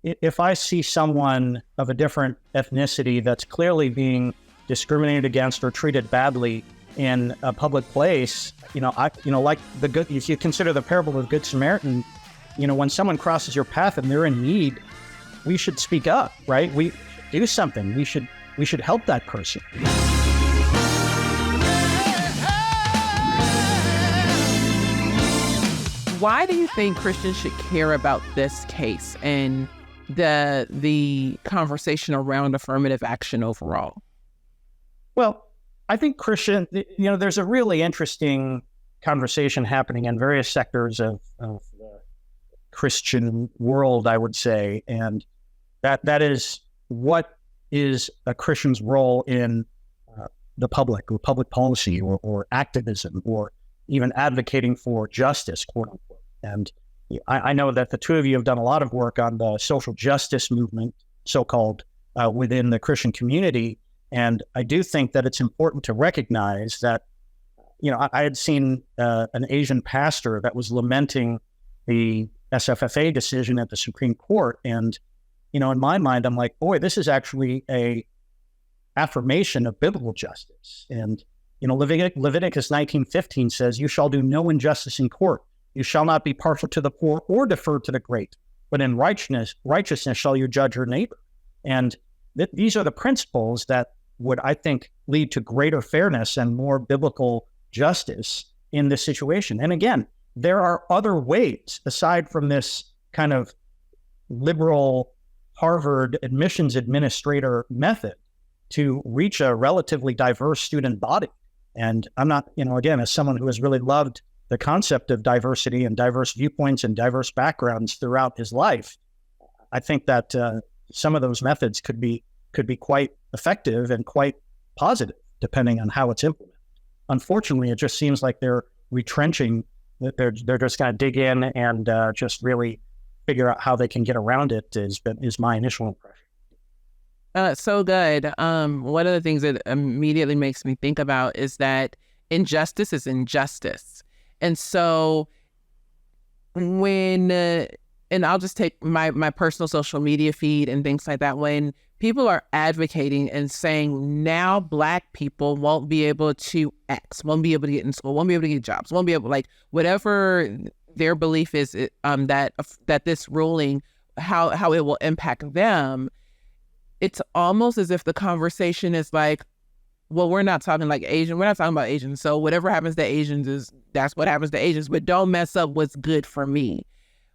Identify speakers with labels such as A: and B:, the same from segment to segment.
A: if I see someone of a different ethnicity that's clearly being discriminated against or treated badly in a public place, like if you consider the parable of the Good Samaritan, when someone crosses your path and they're in need, we should speak up, right? We should do something. We should help that person.
B: Why do you think Christians should care about this case and the conversation around affirmative action overall?
A: Well, I think there's a really interesting conversation happening in various sectors of the Christian world, I would say, and that is what is a Christian's role in the public or public policy or activism or even advocating for justice, quote unquote. And I know that the two of you have done a lot of work on the social justice movement, so-called, within the Christian community. And I do think that it's important to recognize that, I had seen an Asian pastor that was lamenting the SFFA decision at the Supreme Court. And, in my mind, I'm like, boy, this is actually a affirmation of biblical justice. And, Leviticus 19:15 says, "You shall do no injustice in court. You shall not be partial to the poor or defer to the great, but in righteousness shall you judge your neighbor." And these are the principles that would, I think, lead to greater fairness and more biblical justice in this situation. And again, there are other ways aside from this kind of liberal Harvard admissions administrator method to reach a relatively diverse student body. And I'm not, again, as someone who has really loved the concept of diversity and diverse viewpoints and diverse backgrounds throughout his life, I think that some of those methods could be quite effective and quite positive, depending on how it's implemented. Unfortunately, it just seems like they're retrenching, that they're just going to dig in and just really figure out how they can get around it is my initial impression.
B: So good. One of the things that immediately makes me think about is that injustice is injustice. And so when, and I'll just take my personal social media feed and things like that, when people are advocating and saying now Black people won't be able to X, won't be able to get in school, won't be able to get jobs, won't be able, like, whatever their belief is, that this ruling, how it will impact them, it's almost as if the conversation is like, well, we're not talking like Asian. We're not talking about Asians. So whatever happens to Asians that's what happens to Asians, but don't mess up what's good for me.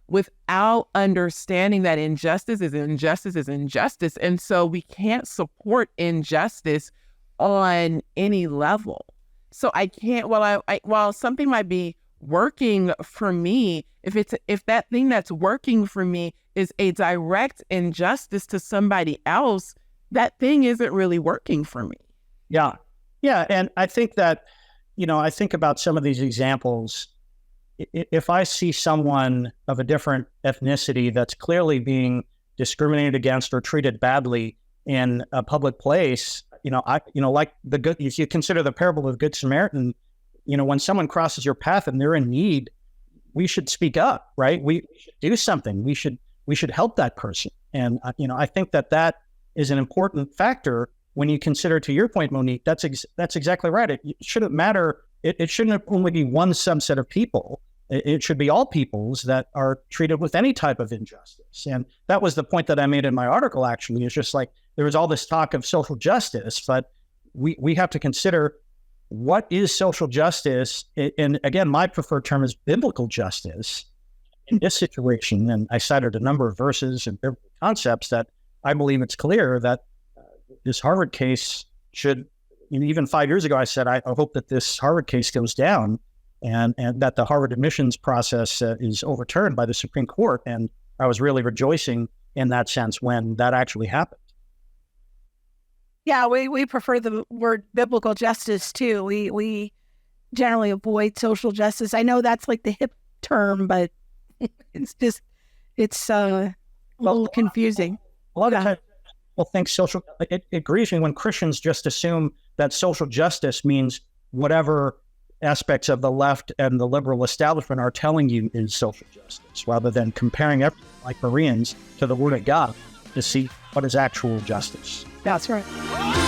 B: Without understanding that injustice is injustice is injustice. And so we can't support injustice on any level. So I can't, while something might be working for me, if that thing that's working for me is a direct injustice to somebody else, that thing isn't really working for me.
A: Yeah. And I think that, I think about some of these examples. If I see someone of a different ethnicity that's clearly being discriminated against or treated badly in a public place, if you consider the parable of the Good Samaritan, when someone crosses your path and they're in need, we should speak up, right? We should do something. We should help that person. And, I think that is an important factor when you consider, to your point, Monique, that's exactly right. It shouldn't matter. It shouldn't only be one subset of people. It should be all peoples that are treated with any type of injustice. And that was the point that I made in my article, actually. It's just like there was all this talk of social justice, but we have to consider what is social justice. And again, my preferred term is biblical justice in this situation. And I cited a number of verses and biblical concepts that I believe it's clear that this Harvard case should, even 5 years ago, I said, I hope that this Harvard case goes down and that the Harvard admissions process is overturned by the Supreme Court. And I was really rejoicing in that sense when that actually happened.
C: Yeah, we prefer the word biblical justice too. We generally avoid social justice. I know that's like the hip term, but it's a little confusing.
A: A lot of times people think it grieves me when Christians just assume that social justice means whatever aspects of the left and the liberal establishment are telling you is social justice, rather than comparing everything like Bereans to the Word of God to see what is actual justice.
C: That's right.